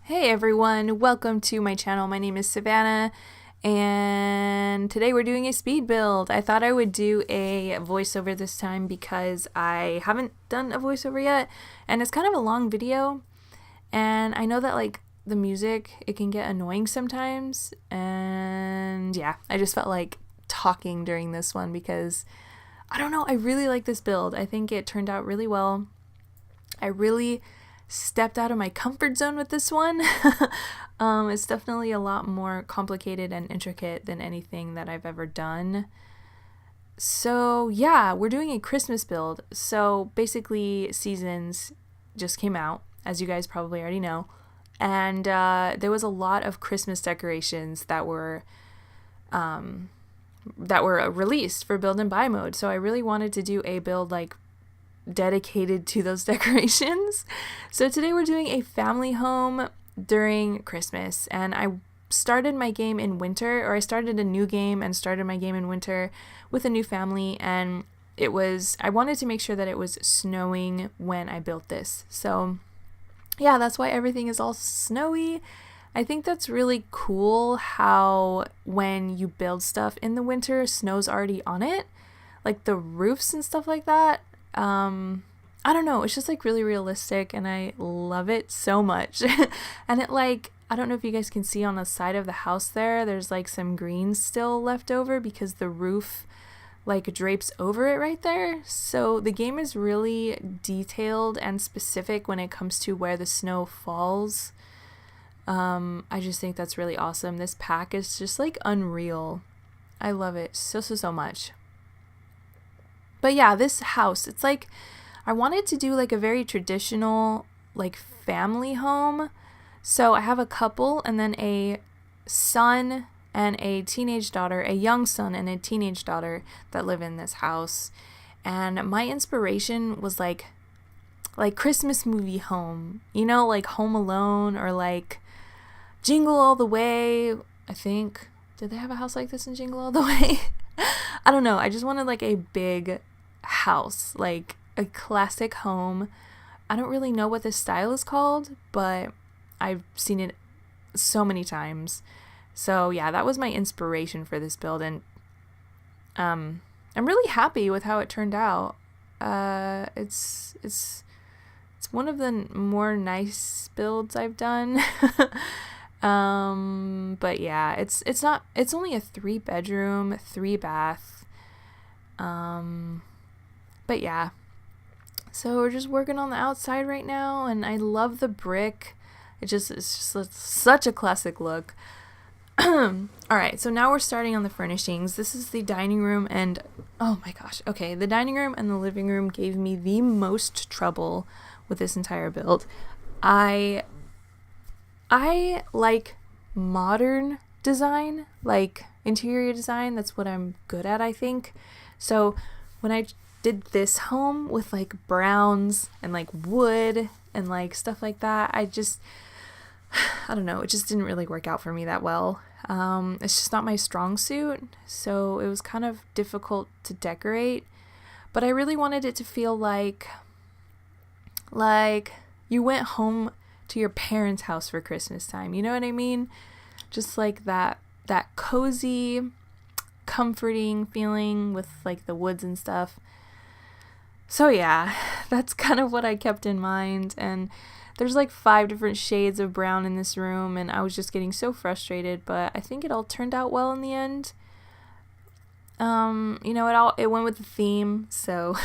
Hey everyone, welcome to my channel. My name is Savannah and today we're doing a speed build. I thought I would do a voiceover this time because I haven't done a voiceover yet and it's kind of a long video and I know that like the music, it can get annoying sometimes, and yeah, I just felt like talking during this one because I don't know, I really like this build. I think it turned out really well. I really stepped out of my comfort zone with this one. It's definitely a lot more complicated and intricate than anything that I've ever done. So yeah, we're doing a Christmas build. So basically Seasons just came out, as you guys probably already know, and there was a lot of Christmas decorations that were released for build and buy mode. So I really wanted to do a build like dedicated to those decorations. So today we're doing a family home during Christmas, and I started my game in winter, or I started a new game and started my game in winter with a new family, and I wanted to make sure that it was snowing when I built this. So yeah, that's why everything is all snowy. I think that's really cool how when you build stuff in the winter, snow's already on it, like the roofs and stuff like that. I don't know, it's just like really realistic and I love it so much. And it like, I don't know if you guys can see on the side of the house there's like some green still left over because the roof like drapes over it right there. So the game is really detailed and specific when it comes to where the snow falls. I just think that's really awesome. This pack is just like unreal. I love it so much. But yeah, this house, it's like, I wanted to do like a very traditional like family home. So I have a couple and then a son and a teenage daughter, a young son and a teenage daughter that live in this house. And my inspiration was like Christmas movie home, you know, like Home Alone or like Jingle All the Way. I think, did they have a house like this in Jingle All the Way? I don't know. I just wanted like a big house, like a classic home. I don't really know what this style is called, but I've seen it so many times. So yeah, that was my inspiration for this build, and I'm really happy with how it turned out. It's one of the more nice builds I've done. But yeah, it's only a 3-bedroom, 3-bath. But yeah, so we're just working on the outside right now, and I love the brick. It's just such a classic look. Alright, so now we're starting on the furnishings. This is the dining room, and oh my gosh, okay, the dining room and the living room gave me the most trouble with this entire build. I like modern design, like interior design. That's what I'm good at, I think. So when I did this home with like browns and like wood and like stuff like that, I don't know, it just didn't really work out for me that well. It's just not my strong suit, so it was kind of difficult to decorate, but I really wanted it to feel like you went home to your parents' house for Christmas time, you know what I mean? Just like that cozy, comforting feeling with like the woods and stuff. So yeah, that's kind of what I kept in mind, and there's like 5 different shades of brown in this room, and I was just getting so frustrated, but I think it all turned out well in the end. You know, it went with the theme, so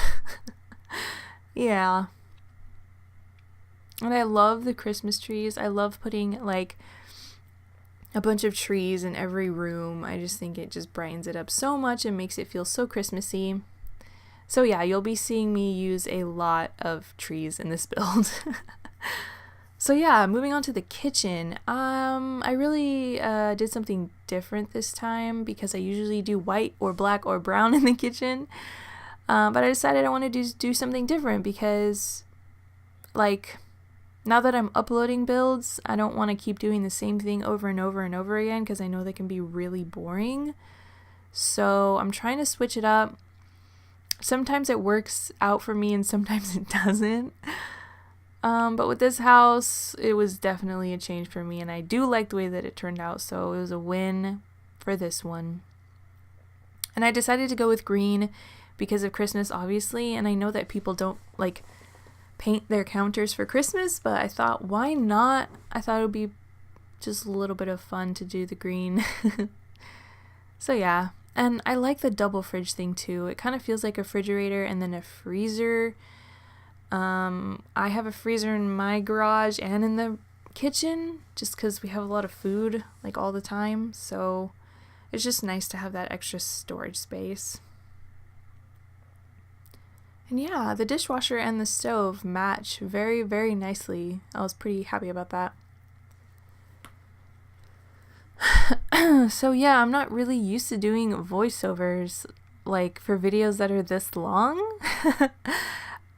yeah. And I love the Christmas trees. I love putting like a bunch of trees in every room. I just think it just brightens it up so much and makes it feel so Christmassy. So yeah, you'll be seeing me use a lot of trees in this build. So yeah, moving on to the kitchen. I really did something different this time because I usually do white or black or brown in the kitchen. But I decided I wanted to do something different because like now that I'm uploading builds, I don't want to keep doing the same thing over and over and over again because I know they can be really boring. So I'm trying to switch it up. Sometimes it works out for me and sometimes it doesn't. But with this house, it was definitely a change for me, and I do like the way that it turned out, so it was a win for this one. And I decided to go with green because of Christmas, obviously, and I know that people don't like paint their counters for Christmas, but I thought, why not? I thought it would be just a little bit of fun to do the green. So yeah, and I like the double fridge thing too. It kind of feels like a refrigerator and then a freezer. I have a freezer in my garage and in the kitchen just because we have a lot of food like all the time, so it's just nice to have that extra storage space. And yeah, the dishwasher and the stove match very, very nicely. I was pretty happy about that. So yeah, I'm not really used to doing voiceovers like for videos that are this long.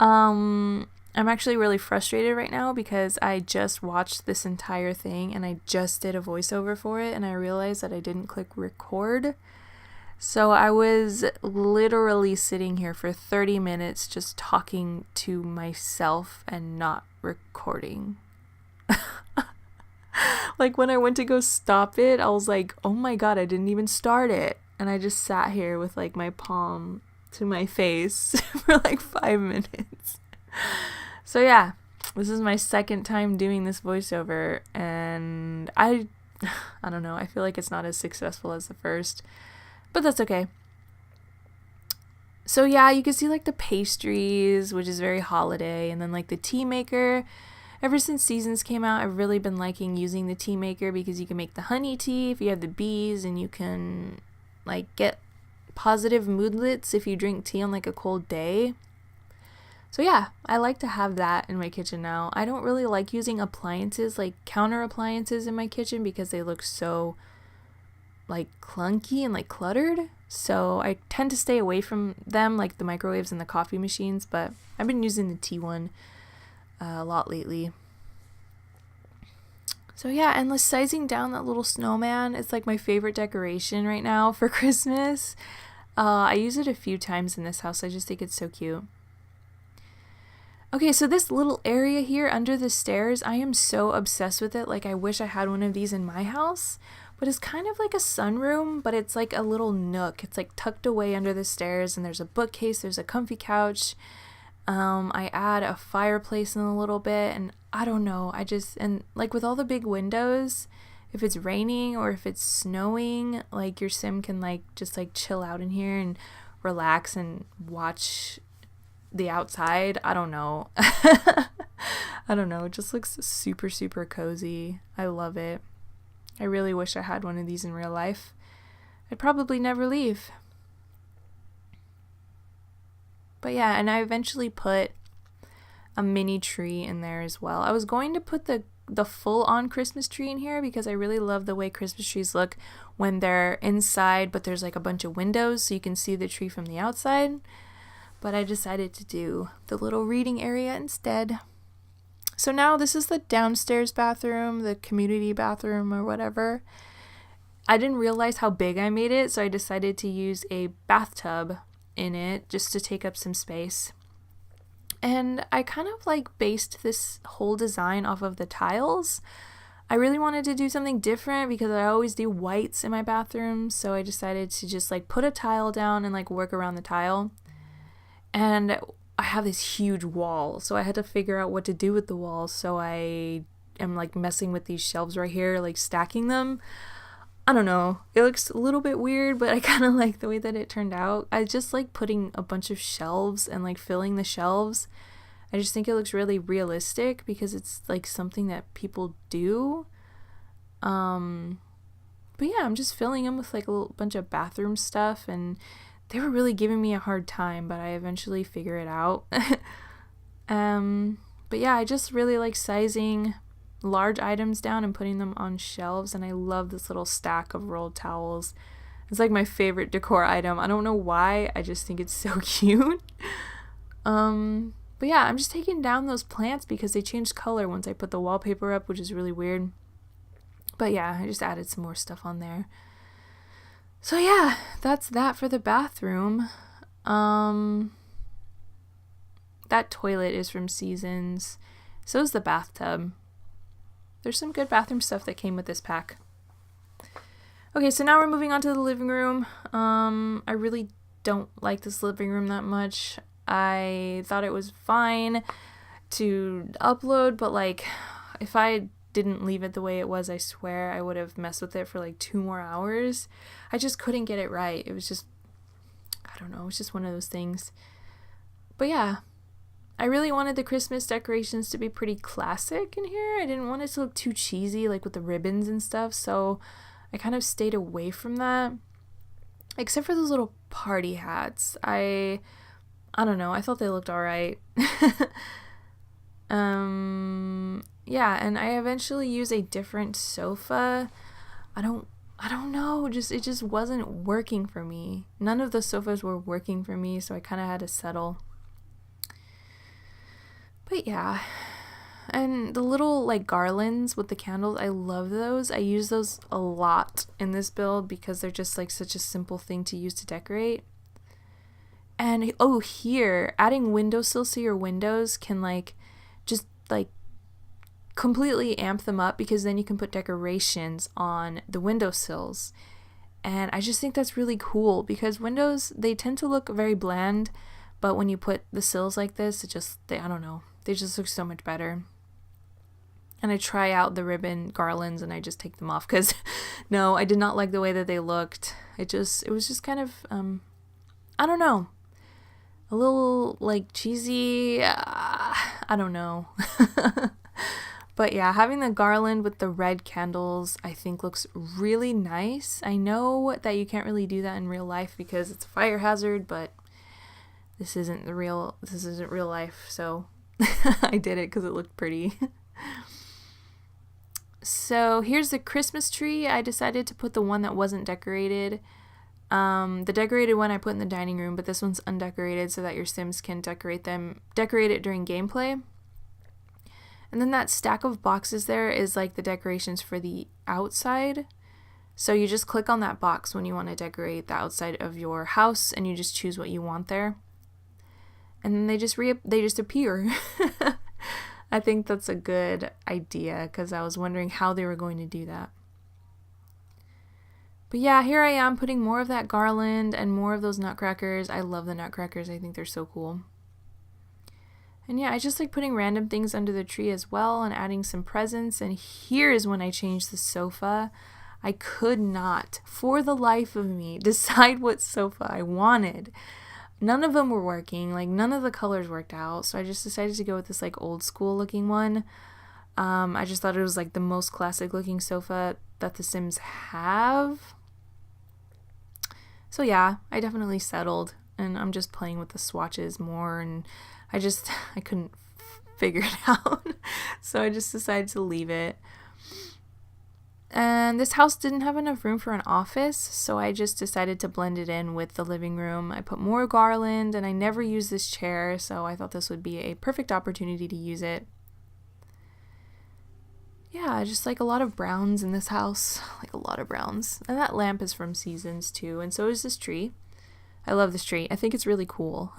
I'm actually really frustrated right now because I just watched this entire thing and I just did a voiceover for it and I realized that I didn't click record. So I was literally sitting here for 30 minutes just talking to myself and not recording. Like when I went to go stop it, I was like, oh my god, I didn't even start it. And I just sat here with like my palm to my face for like 5 minutes. So yeah, this is my second time doing this voiceover and I don't know, I feel like it's not as successful as the first, but that's okay. So yeah, you can see like the pastries, which is very holiday, and then like the tea maker. Ever since Seasons came out, I've really been liking using the tea maker because you can make the honey tea if you have the bees, and you can like get positive moodlets if you drink tea on like a cold day. So yeah, I like to have that in my kitchen now. I don't really like using appliances, like counter appliances in my kitchen because they look so like clunky and like cluttered. So I tend to stay away from them, like the microwaves and the coffee machines, but I've been using the tea one a lot lately. So yeah, and like sizing down that little snowman, it's like my favorite decoration right now for Christmas. I use it a few times in this house. I just think it's so cute. Okay, so this little area here under the stairs, I am so obsessed with it. Like I wish I had one of these in my house, but it's kind of like a sunroom, but it's like a little nook. It's like tucked away under the stairs, and there's a bookcase, there's a comfy couch. I add a fireplace in a little bit, and I don't know, and like with all the big windows, if it's raining or if it's snowing, like your sim can like just like chill out in here and relax and watch the outside. I don't know. I don't know. It just looks super, super cozy. I love it. I really wish I had one of these in real life. I'd probably never leave. But yeah, and I eventually put a mini tree in there as well. I was going to put the full-on Christmas tree in here because I really love the way Christmas trees look when they're inside, but there's like a bunch of windows so you can see the tree from the outside. But I decided to do the little reading area instead. So now this is the downstairs bathroom, the community bathroom or whatever. I didn't realize how big I made it, so I decided to use a bathtub in it just to take up some space. And I kind of like based this whole design off of the tiles. I really wanted to do something different because I always do whites in my bathroom, so I decided to just like put a tile down and like work around the tile. And I have this huge wall, so I had to figure out what to do with the wall, so I am like messing with these shelves right here, like stacking them. I don't know, it looks a little bit weird, but I kind of like the way that it turned out. I just like putting a bunch of shelves and like filling the shelves. I just think it looks really realistic because it's like something that people do. But yeah, I'm just filling them with like a little bunch of bathroom stuff, and they were really giving me a hard time, but I eventually figure it out. But yeah, I just really like sizing large items down and putting them on shelves, and I love this little stack of rolled towels. It's like my favorite decor item. I don't know why, I just think it's so cute. But yeah, I'm just taking down those plants because they changed color once I put the wallpaper up, which is really weird. But yeah, I just added some more stuff on there. So yeah, that's that for the bathroom. That toilet is from Seasons. So is the bathtub. There's some good bathroom stuff that came with this pack. Okay, so now we're moving on to the living room. I really don't like this living room that much. I thought it was fine to upload, but like if I didn't leave it the way it was, I swear I would have messed with it for like 2 more hours. I just couldn't get it right. It was just, I don't know, it's just one of those things. But yeah, I really wanted the Christmas decorations to be pretty classic in here. I didn't want it to look too cheesy, like with the ribbons and stuff, so I kind of stayed away from that. Except for those little party hats. I don't know, I thought they looked alright. Yeah, and I eventually used a different sofa. I don't know, it just wasn't working for me. None of the sofas were working for me, so I kind of had to settle. But yeah, and the little like garlands with the candles, I love those. I use those a lot in this build because they're just like such a simple thing to use to decorate. And oh, here, adding windowsills to your windows can like just like completely amp them up, because then you can put decorations on the windowsills. And I just think that's really cool, because windows, they tend to look very bland, but when you put the sills like this, I don't know, they just look so much better. And I try out the ribbon garlands and I just take them off because no, I did not like the way that they looked. It was just kind of I don't know, a little like cheesy. I don't know. But yeah, having the garland with the red candles I think looks really nice. I know that you can't really do that in real life because it's a fire hazard, but this isn't real life, so I did it because it looked pretty. So here's the Christmas tree. I decided to put the one that wasn't decorated. The decorated one I put in the dining room, but this one's undecorated so that your Sims can decorate it during gameplay. And then that stack of boxes there is like the decorations for the outside. So you just click on that box when you want to decorate the outside of your house, and you just choose what you want there. And then they just appear. I think that's a good idea because I was wondering how they were going to do that. But yeah, here I am putting more of that garland and more of those nutcrackers. I love the nutcrackers. I think they're so cool. And yeah, I just like putting random things under the tree as well and adding some presents. And here is when I changed the sofa. I could not, for the life of me, decide what sofa I wanted. None of them were working, like none of the colors worked out, so I just decided to go with this like old school looking one. I just thought it was like the most classic looking sofa that the Sims have. So yeah, I definitely settled, and I'm just playing with the swatches more, and I couldn't figure it out, so I just decided to leave it. And this house didn't have enough room for an office, so I just decided to blend it in with the living room. I put more garland, and I never use this chair, so I thought this would be a perfect opportunity to use it. Yeah, just like a lot of browns in this house, like a lot of browns. And that lamp is from Seasons too, and so is this tree. I love this tree. I think it's really cool.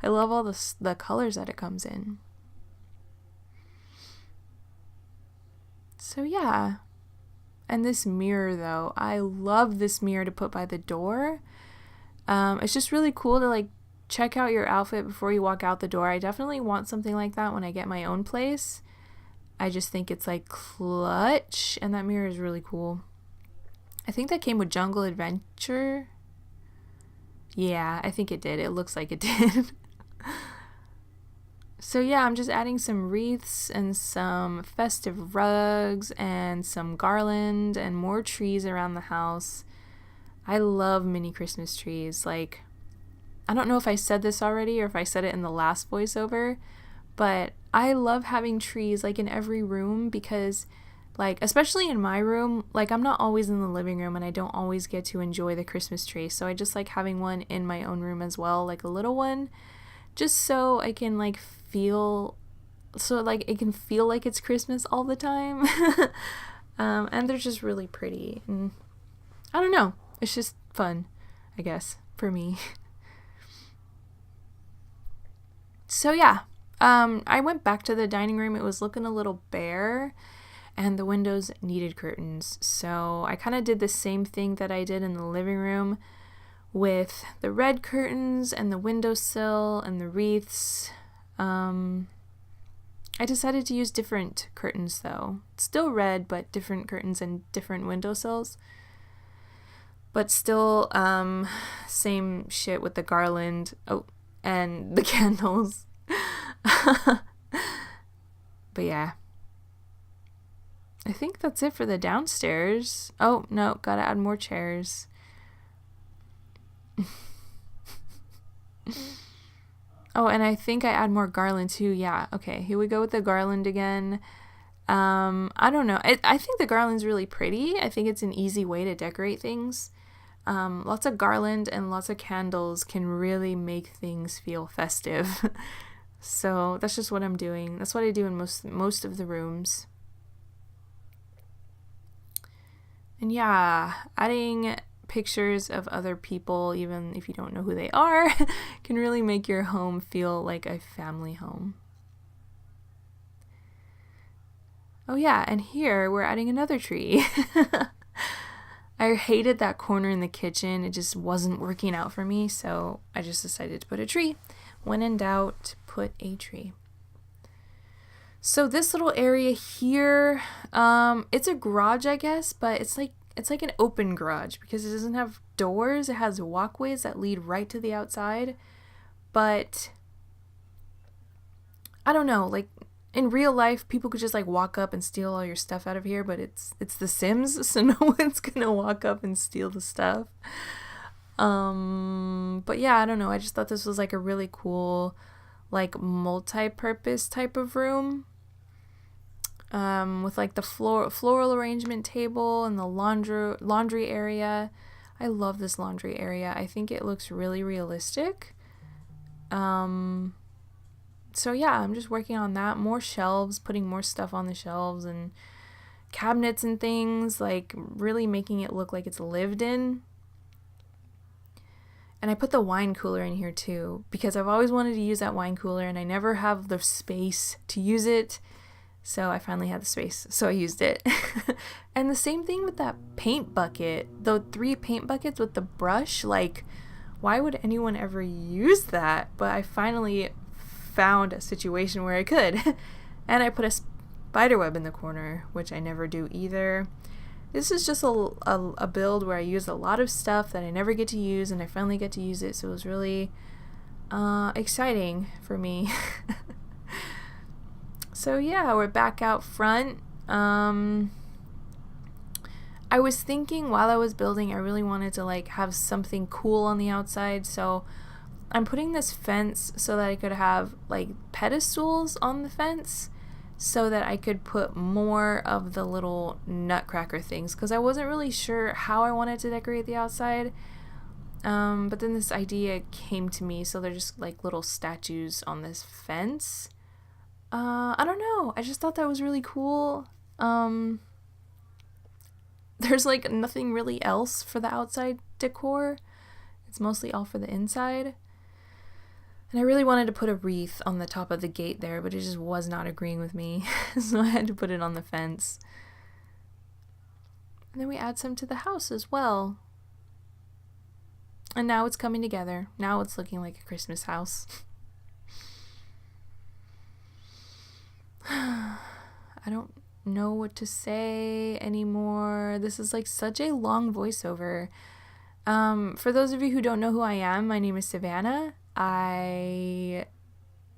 I love all the colors that it comes in. So yeah. And this mirror though, I love this mirror to put by the door. It's just really cool to like check out your outfit before you walk out the door. I definitely want something like that when I get my own place. I just think it's like clutch, and that mirror is really cool. I think that came with Jungle Adventure. Yeah, I think it did. It looks like it did. So yeah, I'm just adding some wreaths and some festive rugs and some garland and more trees around the house. I love mini Christmas trees. Like, I don't know if I said this already or if I said it in the last voiceover, but I love having trees like in every room because, like, especially in my room, like I'm not always in the living room and I don't always get to enjoy the Christmas tree. So I just like having one in my own room as well, like a little one, just so I can like it can feel like it's Christmas all the time. And they're just really pretty, and I don't know, it's just fun, I guess, for me. So yeah, I went back to the dining room. It was looking a little bare and the windows needed curtains. So I kind of did the same thing that I did in the living room with the red curtains and the windowsill and the wreaths. I decided to use different curtains though. Still red, but different curtains and different windowsills. But still, same shit with the garland. Oh, and the candles. But yeah. I think that's it for the downstairs. Oh, no, gotta add more chairs. Oh, and I think I add more garland too. Yeah, okay, here we go with the garland again. I don't know. I think the garland's really pretty. I think it's an easy way to decorate things. Lots of garland and lots of candles can really make things feel festive. So that's just what I'm doing. That's what I do in most of the rooms. And yeah, adding pictures of other people, even if you don't know who they are, can really make your home feel like a family home. Oh yeah, and here we're adding another tree. I hated that corner in the kitchen. It just wasn't working out for me, so I just decided to put a tree. When in doubt, put a tree. So this little area here, it's a garage, I guess, but it's like an open garage because it doesn't have doors. It has walkways that lead right to the outside. But I don't know, like in real life, people could just like walk up and steal all your stuff out of here, but it's The Sims, so no one's gonna walk up and steal the stuff. But yeah, I don't know. I just thought this was like a really cool, like multi-purpose type of room. With like the floral arrangement table and the laundry area. I love this laundry area. I think it looks really realistic. So yeah, I'm just working on that. More shelves, putting more stuff on the shelves and cabinets and things, like really making it look like it's lived in. And I put the wine cooler in here too because I've always wanted to use that wine cooler and I never have the space to use it. So I finally had the space, so I used it. And the same thing with that paint bucket. The 3 paint buckets with the brush, like, why would anyone ever use that? But I finally found a situation where I could. And I put a spider web in the corner, which I never do either. This is just a build where I use a lot of stuff that I never get to use, and I finally get to use it, so it was really exciting for me. So yeah, we're back out front. I was thinking while I was building, I really wanted to like have something cool on the outside, so I'm putting this fence so that I could have like pedestals on the fence so that I could put more of the little nutcracker things because I wasn't really sure how I wanted to decorate the outside. But then this idea came to me, so they're just like little statues on this fence. I don't know. I just thought that was really cool. There's like nothing really else for the outside decor. It's mostly all for the inside. And I really wanted to put a wreath on the top of the gate there, but it just was not agreeing with me. So I had to put it on the fence. And then we add some to the house as well. And now it's coming together. Now it's looking like a Christmas house. I don't know what to say anymore. This is like such a long voiceover. For those of you who don't know who I am, my name is Savannah. I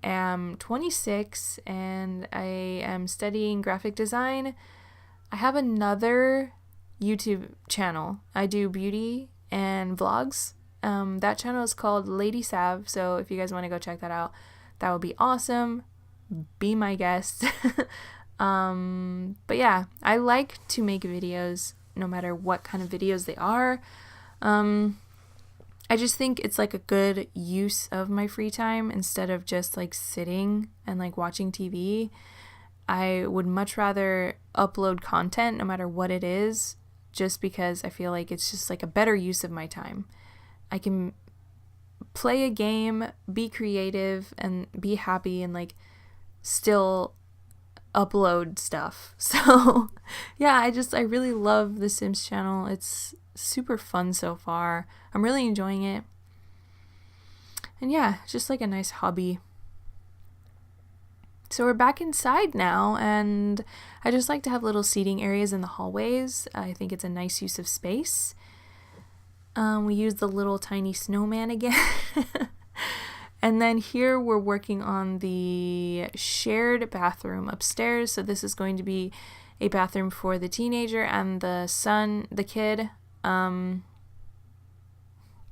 am 26 and I am studying graphic design. I have another YouTube channel. I do beauty and vlogs. That channel is called Lady Sav, so if you guys want to go check that out, that would be awesome. Be my guest. But yeah, I like to make videos no matter what kind of videos they are. I just think it's like a good use of my free time instead of just like sitting and like watching TV. I would much rather upload content no matter what it is, just because I feel like it's just like a better use of my time. I can play a game, be creative, and be happy and like still upload stuff. So yeah, I really love the Sims channel. It's super fun so far. I'm really enjoying it. And yeah, it's just like a nice hobby. So we're back inside now, and I just like to have little seating areas in the hallways. I think it's a nice use of space. We use the little tiny snowman again. And then here we're working on the shared bathroom upstairs. So this is going to be a bathroom for the teenager and the kid.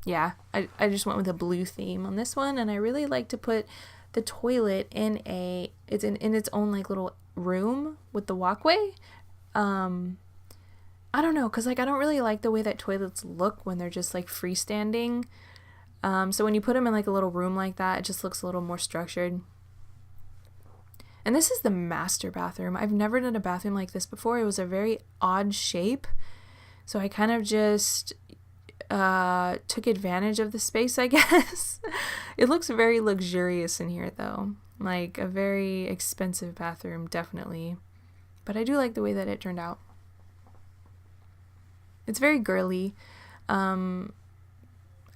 Yeah, I just went with a blue theme on this one, and I really like to put the toilet in its own like little room with the walkway. I don't know, because like I don't really like the way that toilets look when they're just like freestanding. So when you put them in like a little room like that, it just looks a little more structured. And this is the master bathroom. I've never done a bathroom like this before. It was a very odd shape. So I kind of just took advantage of the space, I guess. It looks very luxurious in here though. Like a very expensive bathroom, definitely. But I do like the way that it turned out. It's very girly.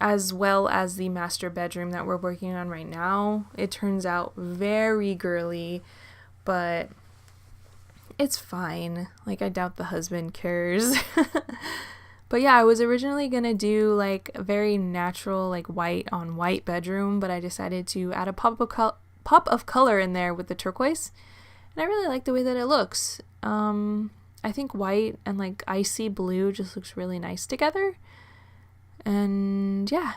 As well as the master bedroom that we're working on right now. It turns out very girly, but it's fine. Like, I doubt the husband cares. But yeah, I was originally gonna do like a very natural, like white on white bedroom, but I decided to add a pop of color in there with the turquoise, and I really like the way that it looks. I think white and like icy blue just looks really nice together. And yeah,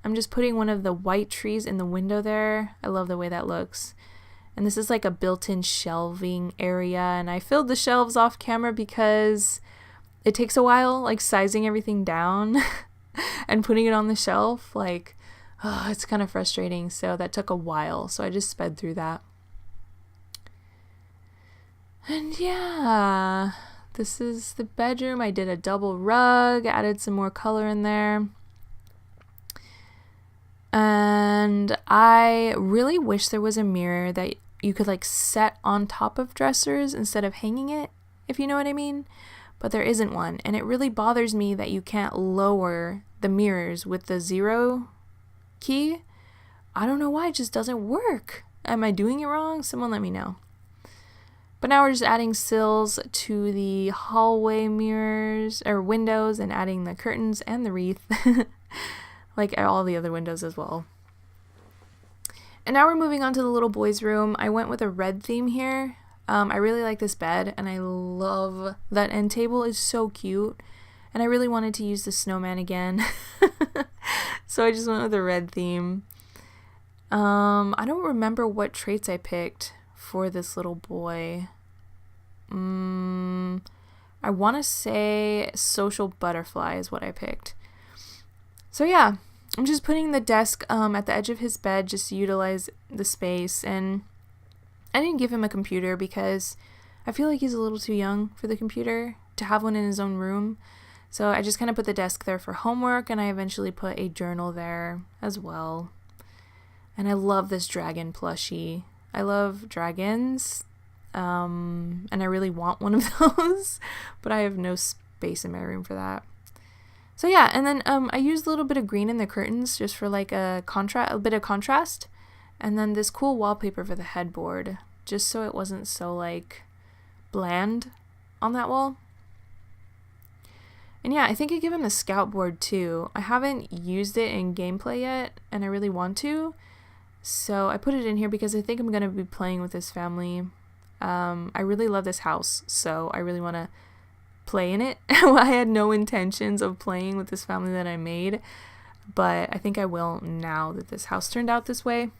I'm just putting one of the white trees in the window there. I love the way that looks. And this is like a built-in shelving area, and I filled the shelves off camera because it takes a while like sizing everything down and putting it on the shelf. Like, oh, it's kind of frustrating. So that took a while. So I just sped through that. And yeah, this is the bedroom. I did a double rug, added some more color in there. And I really wish there was a mirror that you could like set on top of dressers instead of hanging it, if you know what I mean. But there isn't one. And it really bothers me that you can't lower the mirrors with the 0 key. I don't know why, it just doesn't work. Am I doing it wrong? Someone let me know. But now we're just adding sills to the hallway mirrors or windows and adding the curtains and the wreath, like all the other windows as well. And now we're moving on to the little boy's room. I went with a red theme here. I really like this bed, and I love that end table. It's so cute. And I really wanted to use the snowman again. So I just went with a red theme. I don't remember what traits I picked for this little boy. I want to say social butterfly is what I picked. So yeah, I'm just putting the desk at the edge of his bed just to utilize the space. And I didn't give him a computer because I feel like he's a little too young for the computer to have one in his own room. So I just kind of put the desk there for homework, and I eventually put a journal there as well. And I love this dragon plushie. I love dragons, and I really want one of those, but I have no space in my room for that. So yeah, and then I used a little bit of green in the curtains just for like a bit of contrast, and then this cool wallpaper for the headboard, just so it wasn't so like bland on that wall. And yeah, I think I give him the scout board too. I haven't used it in gameplay yet, and I really want to. So I put it in here because I think I'm going to be playing with this family. I really love this house, so I really want to play in it. I had no intentions of playing with this family that I made, but I think I will now that this house turned out this way.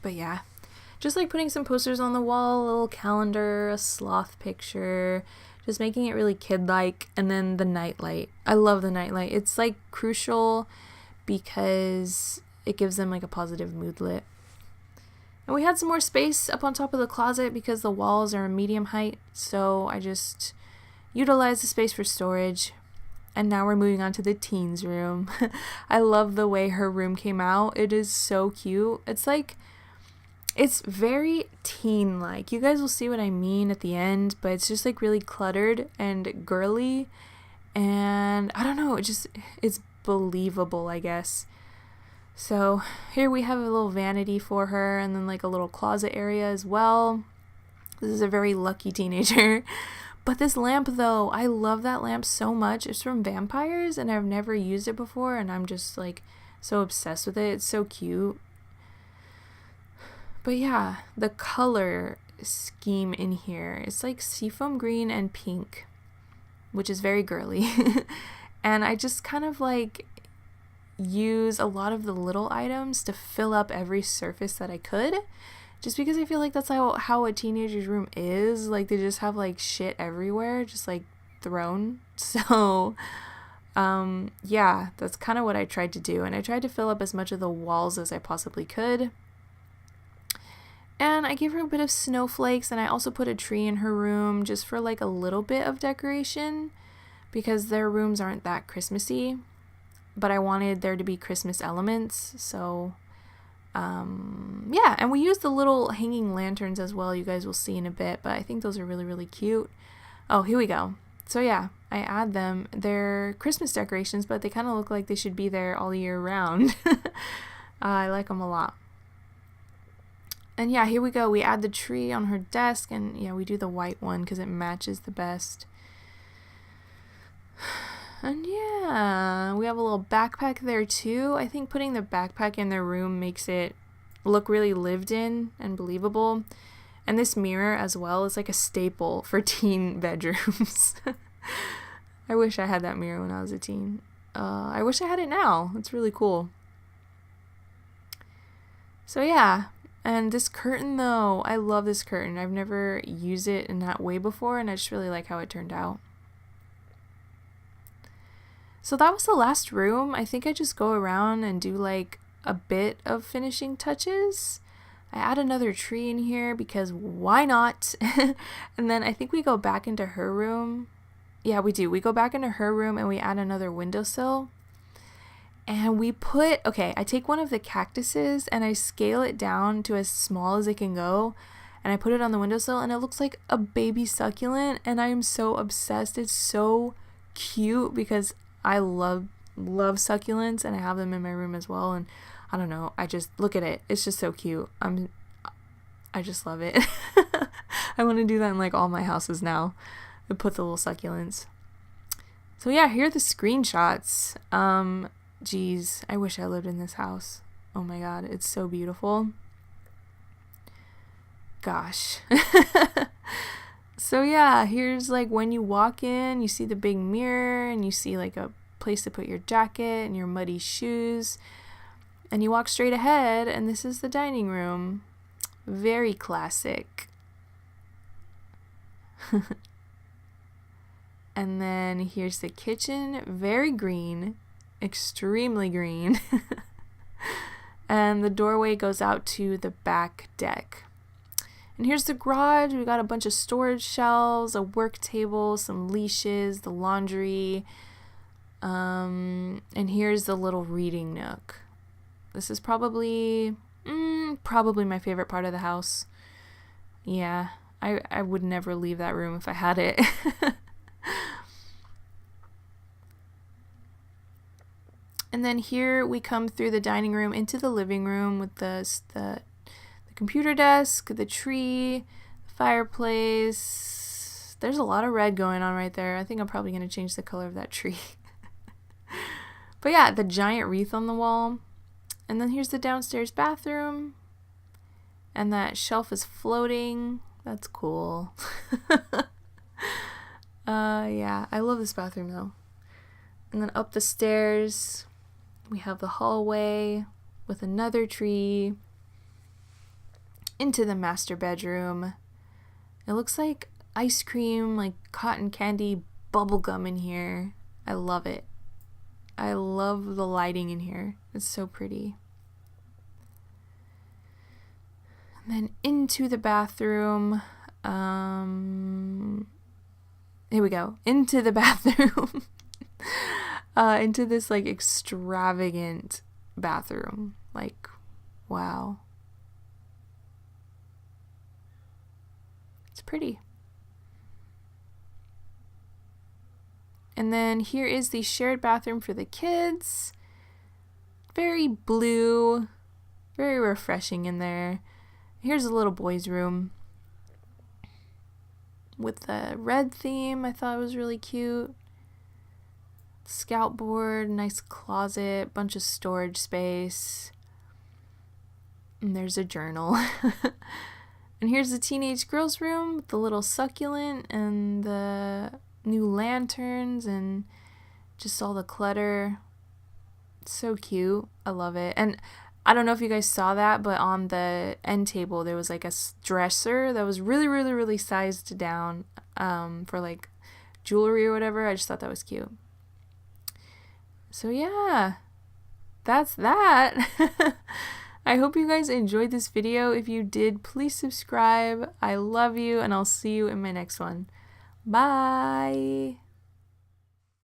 But yeah, just like putting some posters on the wall, a little calendar, a sloth picture, just making it really kid-like, and then the nightlight. I love the nightlight. It's like crucial because it gives them like a positive mood lit. And we had some more space up on top of the closet because the walls are a medium height, so I just utilized the space for storage. And now we're moving on to the teens room. I love the way her room came out. It is so cute. It's like It's very teen-like. You guys will see what I mean at the end, but it's just like really cluttered and girly, and I don't know, it's believable, I guess. So here we have a little vanity for her, and then like a little closet area as well. This is a very lucky teenager. But this lamp though, I love that lamp so much. It's from Vampires and I've never used it before, and I'm just like so obsessed with it. It's so cute. But yeah, the color scheme in here, it's like seafoam green and pink, which is very girly. And I just kind of like use a lot of the little items to fill up every surface that I could, just because I feel like that's how a teenager's room is. Like they just have like shit everywhere, just like thrown. So yeah, that's kind of what I tried to do, and I tried to fill up as much of the walls as I possibly could. And I gave her a bit of snowflakes, and I also put a tree in her room just for like a little bit of decoration, because their rooms aren't that Christmassy, but I wanted there to be Christmas elements. So yeah, and we used the little hanging lanterns as well. You guys will see in a bit, but I think those are really, really cute. Oh, here we go. So yeah, I add them. They're Christmas decorations, but they kind of look like they should be there all year round. I like them a lot. And yeah, here we go. We add the tree on her desk, and yeah, we do the white one because it matches the best. And yeah, we have a little backpack there too. I think putting the backpack in their room makes it look really lived in and believable. And this mirror as well is like a staple for teen bedrooms. I wish I had that mirror when I was a teen. I wish I had it now. It's really cool. So yeah. And this curtain though, I love this curtain. I've never used it in that way before, and I just really like how it turned out. So that was the last room. I think I just go around and do like a bit of finishing touches. I add another tree in here because why not? And then I think we go back into her room. Yeah, we do. We go back into her room and we add another windowsill. And we put, okay, I take one of the cactuses and I scale it down to as small as it can go. And I put it on the windowsill and it looks like a baby succulent. And I am so obsessed. It's so cute because I love succulents and I have them in my room as well. And I don't know, I just look at it. It's just so cute. I just love it. I want to do that in like all my houses now. I put the little succulents. So yeah, here are the screenshots. Geez, I wish I lived in this house. Oh my god, it's so beautiful. Gosh. So yeah, here's like when you walk in, you see the big mirror and you see like a place to put your jacket and your muddy shoes. And you walk straight ahead and this is the dining room. Very classic. And then here's the kitchen, very green. Extremely green. And the doorway goes out to the back deck. And here's the garage. We got a bunch of storage shelves, a work table, some leashes, the laundry, and here's the little reading nook. This is probably my favorite part of the house. Yeah, I would never leave that room if I had it. And then here we come through the dining room into the living room with the computer desk, the tree, the fireplace. There's a lot of red going on right there. I think I'm probably going to change the color of that tree. But yeah, the giant wreath on the wall. And then here's the downstairs bathroom. And that shelf is floating. That's cool. Yeah, I love this bathroom though. And then up the stairs, we have the hallway with another tree into the master bedroom. It looks like ice cream, like cotton candy, bubble gum in here. I love it. I love the lighting in here. It's so pretty. And then into the bathroom. Here we go. Into the bathroom. Into this like extravagant bathroom. Like, wow. pretty. And then here is the shared bathroom for the kids. Very blue, very refreshing in there. Here's a little boy's room with the red theme. I thought it was really cute. Scout board, nice closet, bunch of storage space. And there's a journal. And here's the teenage girls' room with the little succulent and the new lanterns and just all the clutter. So cute. I love it. And I don't know if you guys saw that, but on the end table there was like a dresser that was really, really, really sized down for like jewelry or whatever. I just thought that was cute. So yeah, that's that. I hope you guys enjoyed this video. If you did, please subscribe. I love you, and I'll see you in my next one. Bye!